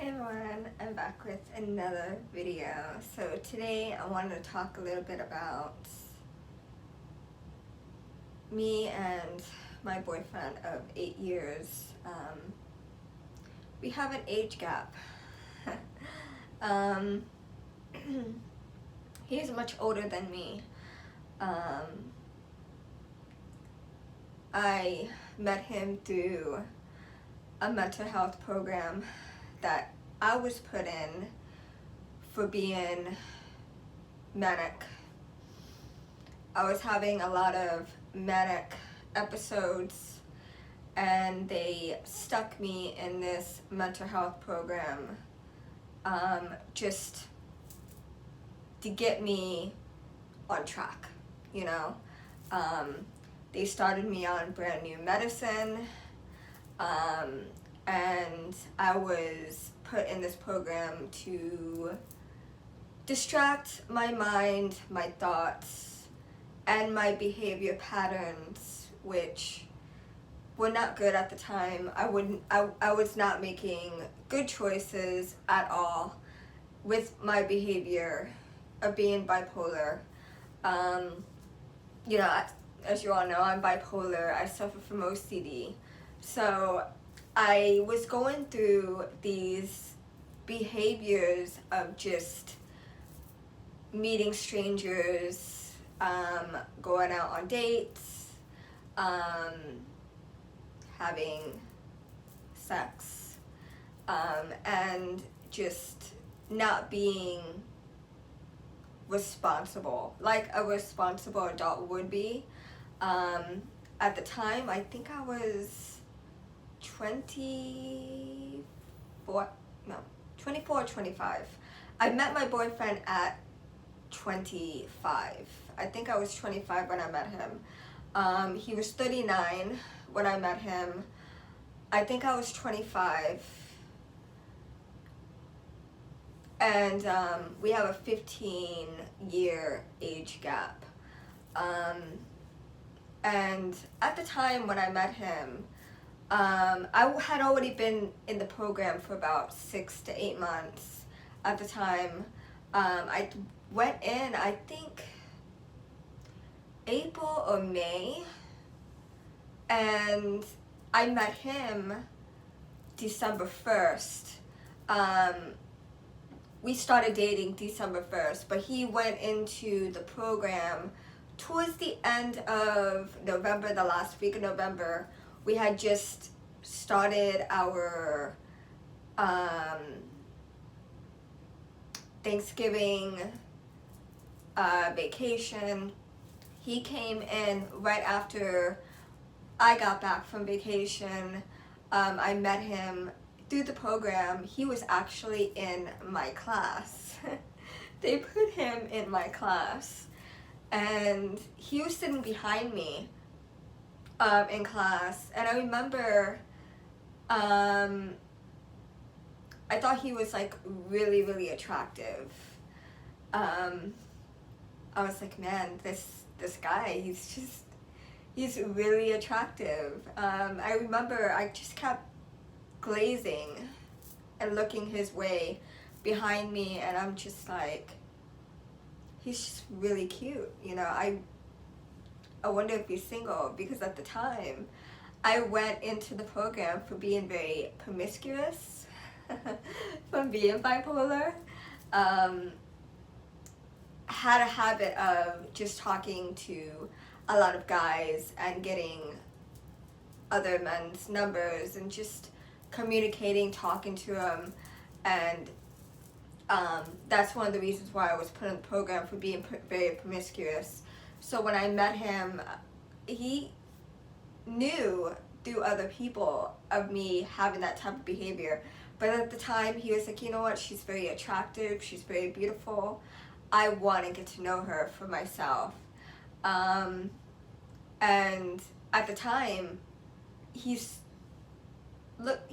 Hey everyone, I'm back with another video. So today I wanted to talk a little bit about me and my boyfriend of 8 years. We have an age gap. um, he's much older than me. I met him through a mental health program that I was put in for being manic. I was having a lot of manic episodes and they stuck me in this mental health program just to get me on track, you know. They started me on brand new medicine, and I was put in this program to distract my mind, my thoughts, and my behavior patterns, which were not good at the time. I was not making good choices at all with my behavior of being bipolar. You know, as you all know, I'm bipolar. I suffer from OCD. So I was going through these behaviors of just meeting strangers, going out on dates, having sex, and just not being responsible like a responsible adult would be. At the time, I think I was 24, no, 24 or 25. I met my boyfriend at 25. I think I was 25 when I met him. He was 39 when I met him. I think I was 25. And we have a 15-year age gap. And at the time when I met him, I had already been in the program for about 6 to 8 months at the time. I went in, I think, April or May, and I met him December 1st. We started dating December 1st, but he went into the program towards the end of November, the last week of November. We had just started our Thanksgiving vacation. He came in right after I got back from vacation. I met him through the program. He was actually in my class. They put him in my class, and he was sitting behind me in class. And I remember I thought he was like really, really attractive. I was like, man, this guy, he's really attractive. I remember I just kept glazing and looking his way behind me, and I'm just like, he's just really cute, you know. I wonder if he's single, because at the time I went into the program for being very promiscuous, from being bipolar. Had a habit of just talking to a lot of guys and getting other men's numbers and just communicating, talking to them, and that's one of the reasons why I was put in the program, for being very promiscuous. So when I met him, he knew through other people of me having that type of behavior. But at the time, he was like, you know what, she's very attractive, she's very beautiful. I want to get to know her for myself. And at the time, he looked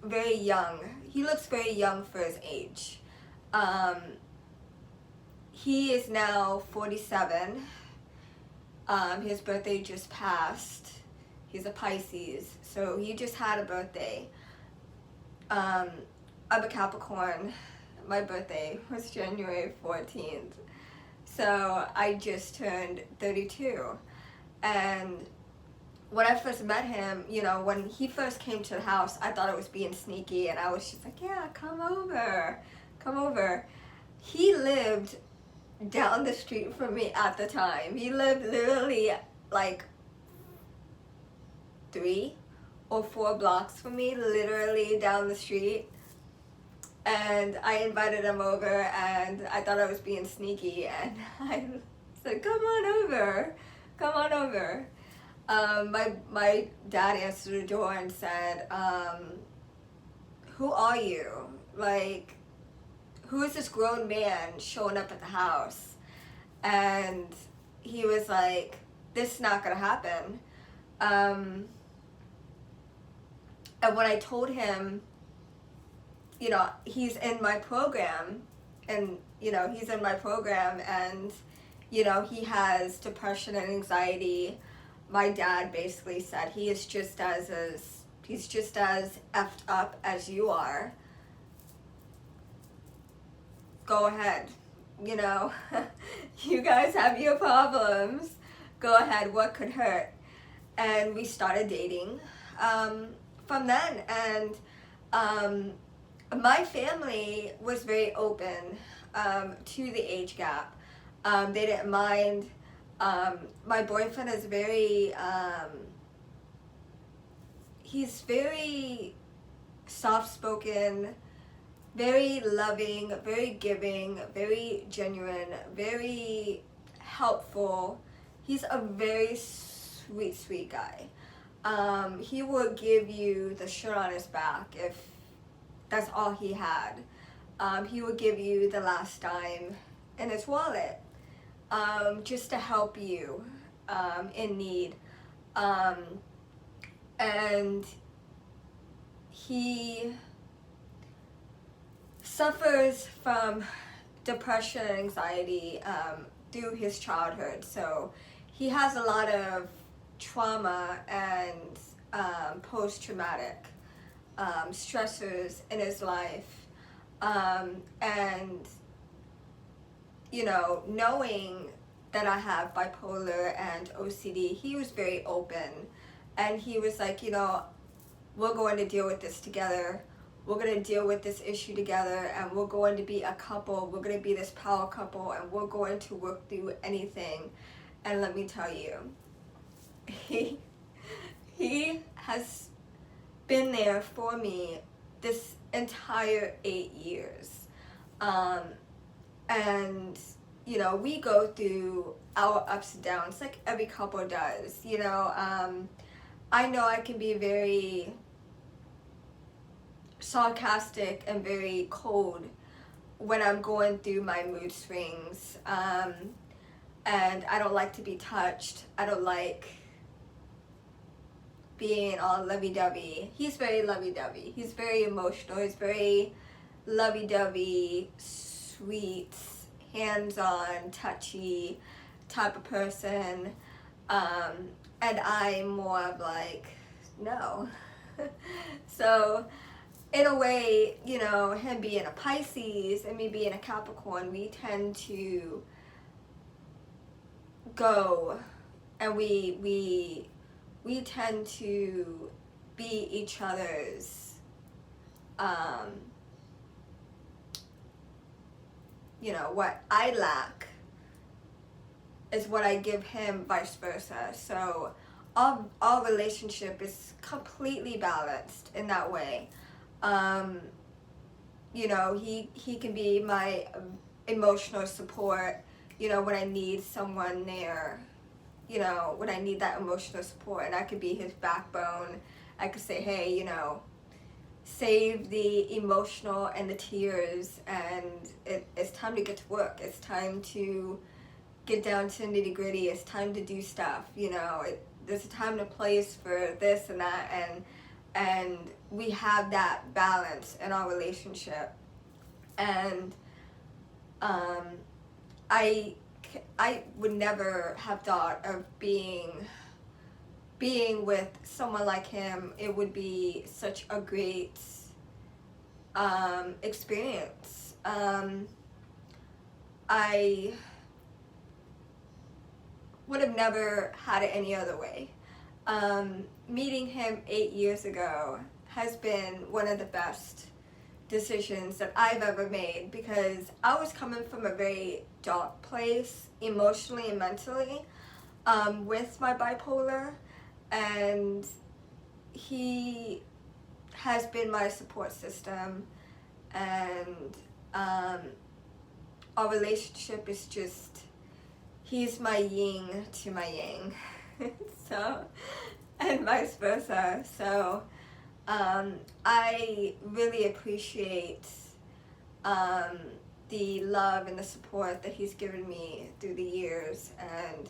very young. He looks very young for his age. He is now 47. His birthday just passed. He's a Pisces, so he just had a birthday. I'm a Capricorn. My birthday was January 14th. So I just turned 32. And when I first met him, you know, when he first came to the house, I thought it was being sneaky, and I was just like, yeah, come over, come over. He lived down the street from me at the time. He lived literally like 3 or 4 blocks from me, literally down the street. And I invited him over, and I thought I was being sneaky, and I said, come on over, come on over. My dad answered the door and said, who are you? Like, who is this grown man showing up at the house? And he was like, this is not gonna happen. And when I told him, you know, he's in my program, and, you know, he's in my program, and, you know, he has depression and anxiety, my dad basically said he's just as effed up as you are. Go ahead, you know, you guys have your problems. Go ahead, what could hurt? And we started dating from then, and my family was very open to the age gap. They didn't mind. My boyfriend is he's very soft-spoken, very loving, very giving, very genuine, very helpful. He's a very sweet, sweet guy. He will give you the shirt on his back if that's all he had. He would give you the last dime in his wallet, just to help you in need. And he suffers from depression and anxiety through his childhood. So he has a lot of trauma and post-traumatic stressors in his life. And, you know, knowing that I have bipolar and OCD, he was very open. And he was like, you know, we're going to deal with this together. We're going to deal with this issue together, and we're going to be a couple. We're going to be this power couple, and we're going to work through anything. And let me tell you, he has been there for me this entire 8 years. And, you know, we go through our ups and downs like every couple does, you know. I know I can be very sarcastic and very cold when I'm going through my mood swings, and I don't like to be touched. I don't like being all lovey-dovey. He's very lovey-dovey. He's very emotional. He's very lovey-dovey, sweet, hands-on, touchy type of person. And I'm more of like, no. So in a way, you know, him being a Pisces and me being a Capricorn, we tend to go, and we tend to be each other's, you know, what I lack is what I give him, vice versa. So our relationship is completely balanced in that way. You know, he can be my emotional support, you know, when I need someone there, you know, when I need that emotional support, and I could be his backbone. I could say, hey, you know, save the emotional and the tears, and it's time to get to work. It's time to get down to nitty gritty. It's time to do stuff, you know. There's a time and a place for this and that, and we have that balance in our relationship. And I would never have thought of being with someone like him. It would be such a great experience. I would have never had it any other way. Meeting him 8 years ago has been one of the best decisions that I've ever made, because I was coming from a very dark place emotionally and mentally with my bipolar, and he has been my support system, and our relationship is just, he's my yin to my yang. So, and vice versa. So I really appreciate the love and the support that he's given me through the years, and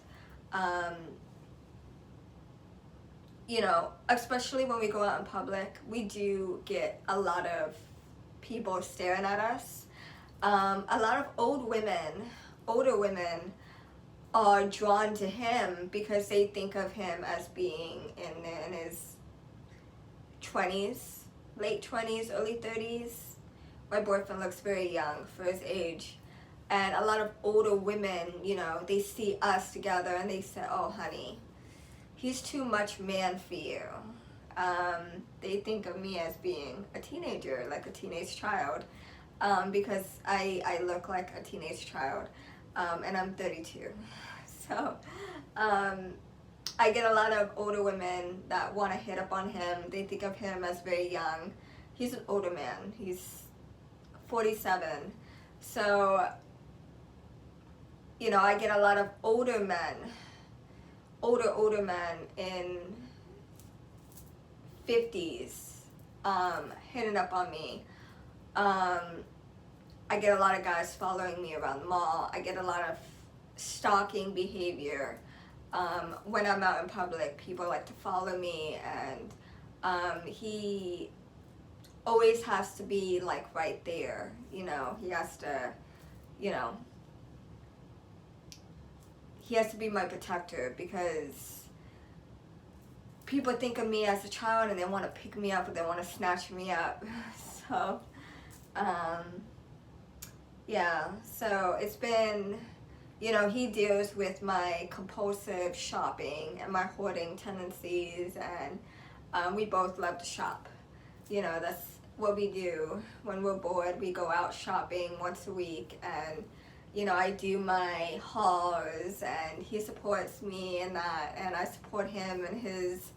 you know, especially when we go out in public, we do get a lot of people staring at us. A lot of older women are drawn to him because they think of him as being in his 20s, late 20s, early 30s. My boyfriend looks very young for his age. And a lot of older women, you know, they see us together and they say, oh, honey, he's too much man for you. They think of me as being a teenager, like a teenage child, because I look like a teenage child, and I'm 32. So I get a lot of older women that want to hit up on him. They think of him as very young. He's an older man. He's 47. So, you know, I get a lot of older men in 50s hitting up on me. I get a lot of guys following me around the mall. I get a lot of stalking behavior. When I'm out in public, people like to follow me, and he always has to be like right there, you know. He has to, you know, he has to be my protector, because people think of me as a child and they want to pick me up, or they want to snatch me up. So yeah, so it's been, you know, he deals with my compulsive shopping and my hoarding tendencies, and we both love to shop. You know, that's what we do. When we're bored, we go out shopping once a week, and, you know, I do my hauls, and he supports me in that, and I support him in his,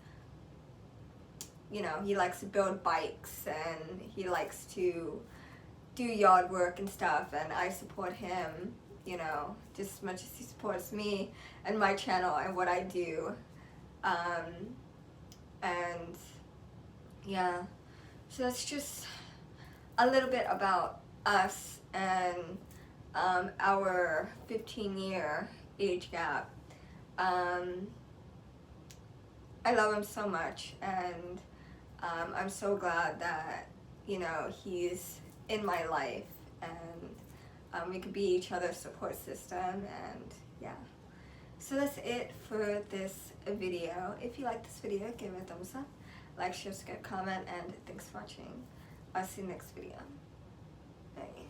you know, he likes to build bikes, and he likes to do yard work and stuff, and I support him, you know, just as much as he supports me and my channel and what I do. And yeah, so that's just a little bit about us and our 15-year age gap. I love him so much, and I'm so glad that, you know, he's in my life, and we could be each other's support system, and yeah. So that's it for this video. If you like this video, give it a thumbs up, like, share, subscribe, comment, and thanks for watching. I'll see you next video. Bye.